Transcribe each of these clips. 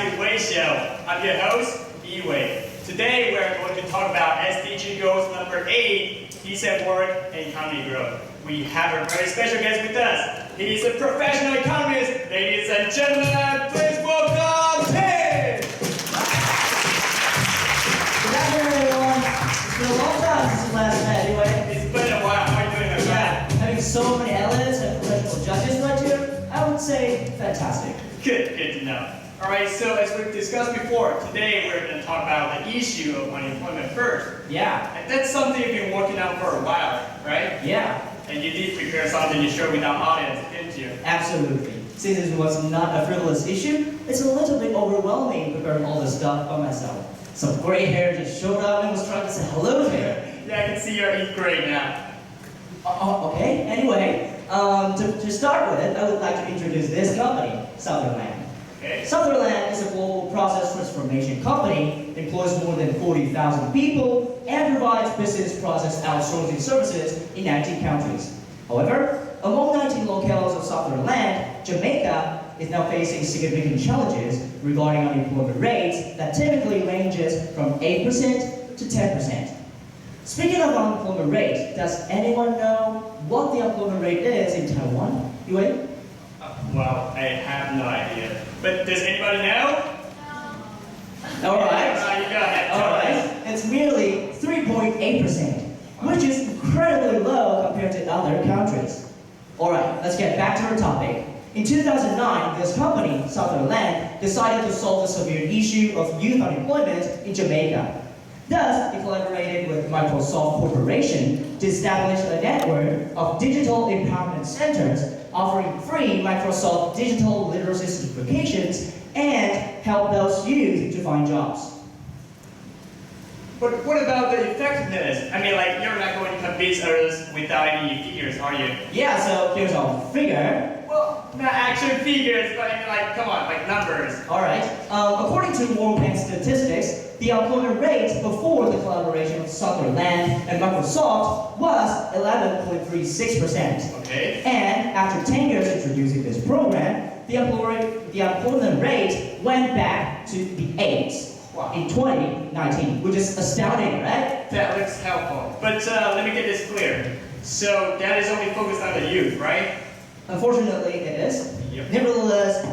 to Wei Show. I'm your host, Wei. Today we're going to talk about SDG goals number 8, decent work and economy growth. We have a very special guest with us. He's a professional economist. Ladies and gentlemen, please welcome Tim! Good afternoon, everyone. It's been a long time since we last met, anyway. It's been a while. How are you doing, my friend? Having so many analysts and professional judges right here, I would say fantastic. Good to know. All right, so as we've discussed before, today we're going to talk about the issue of unemployment first. Yeah. And that's something you've been working on for a while, right? Yeah. And you did prepare something to share with our audience, didn't you? Absolutely. Since it was not a frivolous issue, it's a little bit overwhelming preparing all this stuff by myself. Some gray hair just showed up and was trying to say hello to me. Yeah, I can see you're in gray now. Okay. Anyway, to start with, I would like to introduce this company, Sutherland. Okay. Sutherland is a global process transformation company, employs more than 40,000 people, and provides business process outsourcing services in 19 countries. However, among 19 locales of Sutherland, Jamaica is now facing significant challenges regarding unemployment rates that typically ranges from 8% to 10%. Speaking of unemployment rate, does anyone know what the unemployment rate is in Taiwan? Yue? Well, I have no idea. But does anybody know? All right. You go ahead. All right. It's merely 3.8%, which is incredibly low compared to other countries. All right, let's get back to our topic. In 2009, this company, Sutherland, decided to solve the severe issue of youth unemployment in Jamaica. Thus, it collaborated with Microsoft Corporation to establish a network of digital empowerment centers offering free Microsoft digital literacy certifications and help those youth to find jobs. But what about the effectiveness? I mean, like, you're not going to convince us without any figures, are you? Yeah, so here's our figure. Well, not actual figures, but I mean, like, come on, like numbers. All right. According to World Bank statistics, the unemployment rate before the collaboration of Sutherland and Microsoft was 11.36%. Okay. And after 10 years introducing this program, the unemployment rate went back to the 8s in 2019, which is astounding, right? That looks helpful. But let me get this clear. So that is only focused on the youth, right? Unfortunately, it is. Yep. Nevertheless,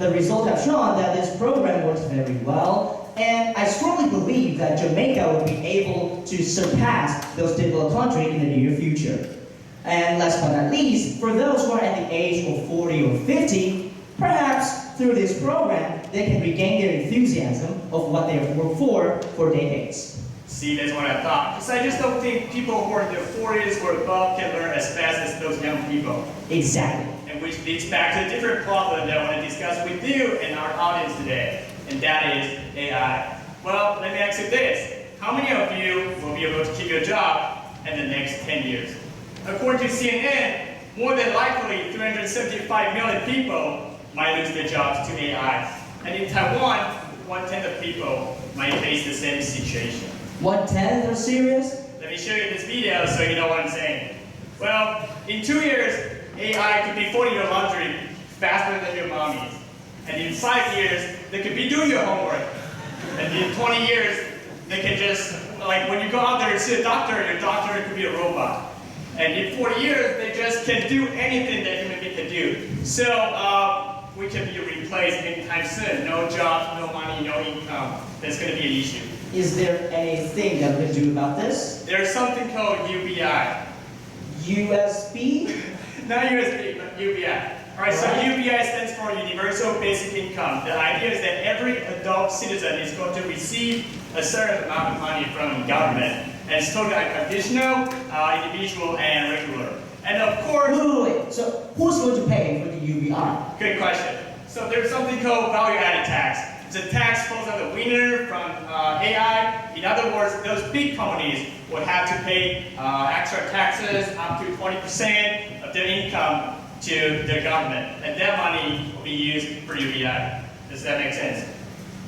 the results have shown that this program works very well, and I strongly believe that Jamaica will be able to surpass those developed countries in the near future. And last but not least, for those who are at the age of 40 or 50, perhaps through this program, they can regain their enthusiasm of what they have worked for decades. See, that's what I thought. Because I just don't think people who are in their 40s or above can learn as fast as those young people. Exactly. And which leads back to a different problem that I want to discuss with you and our audience today. And that is AI. Well, let me ask you this. How many of you will be able to keep your job in the next 10 years? According to CNN, more than likely 375 million people might lose their jobs to AI. And in Taiwan, 1/10 of people might face the same situation. 1/10? Are serious? Let me show you this video so you know what I'm saying. Well, in 2 years, AI could be folding your laundry faster than your mommies. And in 5 years, they could be doing your homework. And in 20 years, they can just, like when you go out there and see a doctor, your doctor could be a robot. And in 40 years, they just can do anything that human being can do. So we can be replaced anytime soon. No jobs, no money, no income. That's going to be an issue. Is there anything that we can do about this? There's something called UBI. USB? Not USB, but UBI. Alright, so UBI stands for Universal Basic Income. The idea is that every adult citizen is going to receive a certain amount of money from the government. And it's totally unconditional, individual, and regular. And of course... Wait. So who's going to pay for the UBI? Good question. So there's something called value-added tax. It's a tax falls on the winner from AI. In other words, those big companies would have to pay extra taxes up to 20% of their income to their government. And that money will be used for UBI. Does that make sense?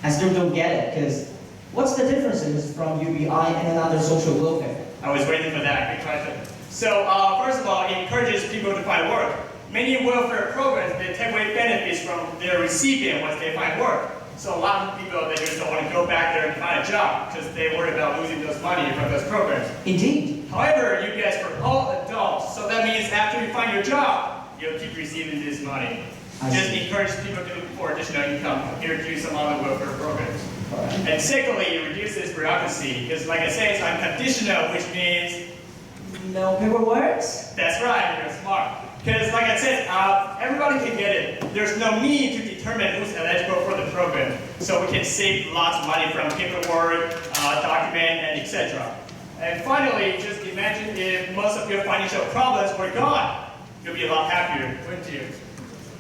I still don't get it, because what's the differences from UBI and another social welfare? I was waiting for that. Good question. So first of all, it encourages people to find work. Many welfare programs, they take away benefits from their recipient once they find work. So a lot of people, they just don't want to go back there and find a job because they worry about losing those money from those programs. Indeed. However, you guys for all adults, so that means after you find your job, you'll keep receiving this money. Just encourage people to look for additional income here to some other welfare programs. Right. And secondly, it reduces bureaucracy because, like I said, it's unconditional, which means No paperwork? that's right, you're smart. Because, like I said, everybody can get it. There's no need to determine who's eligible for the program, so we can save lots of money from paperwork, document, and etc. And finally, just imagine if most of your financial problems were gone. You'll be a lot happier, wouldn't you?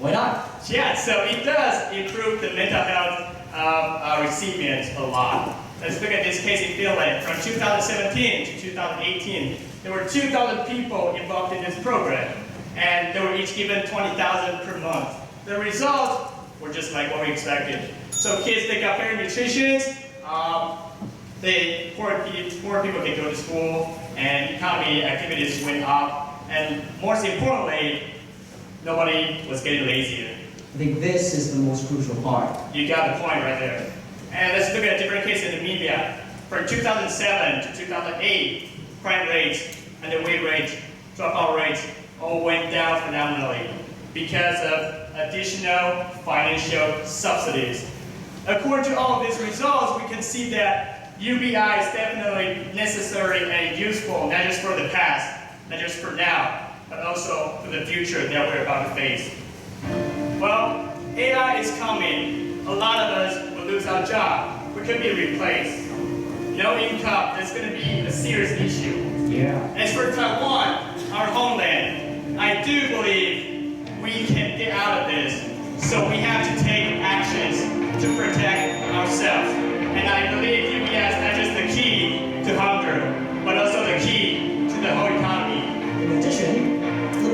Why not? Yeah, so it does improve the mental health of recipients a lot. Let's look at this case in Finland. From 2017 to 2018, there were 2,000 people involved in this program, and they were each given $20,000 per month. The results were just like what we expected. So kids, they got better nutrition, poor people can go to school, and economy activities went up, and most importantly, nobody was getting lazier. I think this is the most crucial part. You got the point right there. And let's look at a different case in Namibia. From 2007 to 2008, crime rates and the weight rates, dropout rates, all went down phenomenally because of additional financial subsidies. According to all of these results, we can see that UBI is definitely necessary and useful, not just for the past, not just for now, but also for the future that we're about to face. Well, AI is coming. A lot of us will lose our job. We could be replaced. No income, that's going to be a serious issue. Yeah. As for Taiwan, our homeland, I do believe we can get out of this. So we have to take actions to protect ourselves. And I believe UBS is not just the key to hunger, but also the key to the whole economy. In addition, the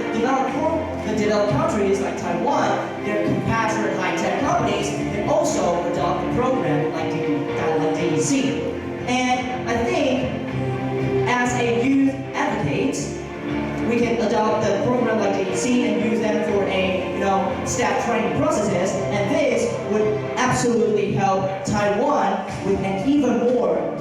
developed countries like Taiwan, their compatriot high-tech companies can also adopt the program like DEC. And I think, as a youth advocate, we can adopt the program like DEC and use them for staff training processes, and this would absolutely help Taiwan with an even more